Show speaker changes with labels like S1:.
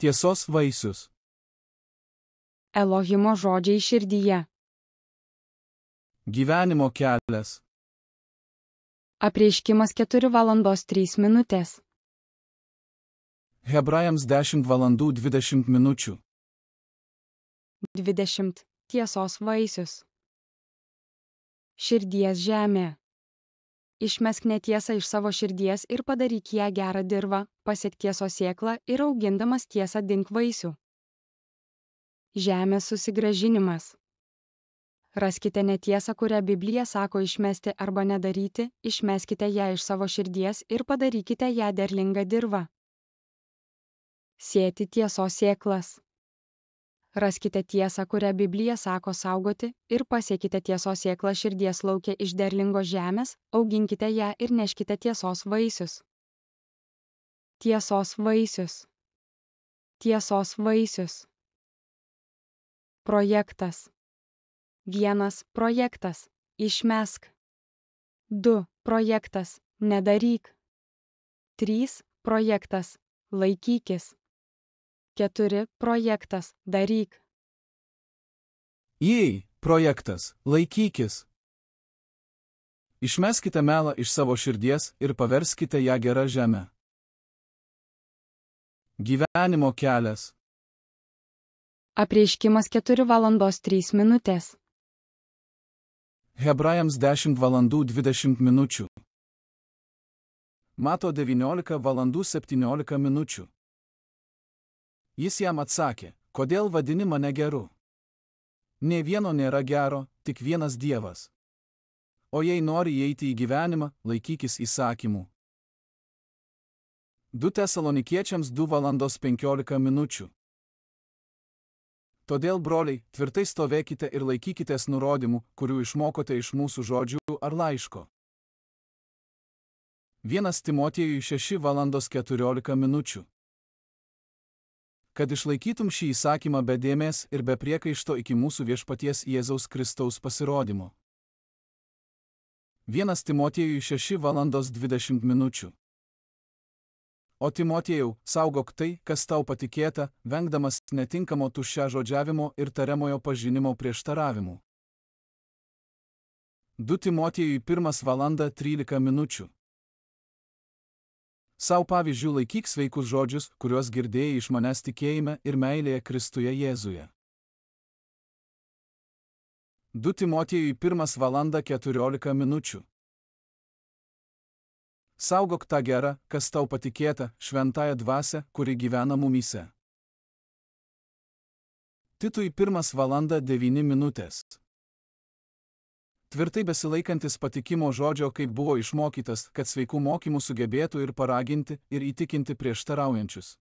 S1: Tiesos vaisius.
S2: Elohimo žodžiai širdyje.
S1: Gyvenimo kelias.
S2: Apreiškimas 4:03.
S1: Hebrajams 10:20.
S2: 20. Tiesos vaisius. Širdies žemė. Išmesk netiesą iš savo širdies ir padaryk ją gerą dirvą, pasiek tiesos sėklą ir augindamas tiesą dink vaisių. Žemės susigrąžinimas. Raskite netiesą, kurią Biblija sako išmesti arba nedaryti, išmeskite ją iš savo širdies ir padarykite ją derlingą dirvą. Sėti tiesos sėklas. Raskite tiesą, kurią Biblija sako saugoti, ir pasiekite tiesos sėklą širdies lauke iš derlingos žemės, auginkite ją ir neškite tiesos vaisius. Tiesos vaisius. Tiesos vaisius. Projektas. 1. Projektas. Išmesk. 2. Projektas. Nedaryk. 3. Projektas. Laikykis. 4. Projektas. Daryk.
S1: Jei projektas. Laikykis. Išmeskite melą iš savo širdies ir paverskite ją gerą žemę. Gyvenimo kelias.
S2: Apreiškimas 4:03.
S1: Hebrajams 10:20. Mato 19:17. Jis jam atsakė, kodėl vadini mane geru? Nė vieno nėra gero, tik vienas Dievas. O jei nori įeiti į gyvenimą, laikykis įsakymų. 2 Tesalonikiečiams 2:15. Todėl, broliai, tvirtai stovėkite ir laikykitės nurodymų, kurių išmokote iš mūsų žodžių ar laiško. 1 Timotiejui 6:14. Kad išlaikytum šį įsakymą be dėmės ir be priekaišto iki mūsų viešpaties Jėzaus Kristaus pasirodymo. 1 Timotiejui 6:20. O Timotiejau, saugok tai, kas tau patikėta, vengdamas netinkamo tuščiažodžiavimo ir tariamojo pažinimo prieštaravimų. 2 Timotiejui 1:13. Sau pavyzdžių laikyk sveikus žodžius, kuriuos girdėjai iš manęs tikėjime ir meilėje Kristuje Jėzuje. 2 Timotiejui 1:14. Saugok tą gerą, kas tau patikėta, šventąją dvasią, kuri gyvena mumyse. Titui 1:09. Tvirtai besilaikantis patikimo žodžio, kaip buvo išmokytas, kad sveikų mokymų sugebėtų ir paraginti, ir įtikinti prieštaraujančius.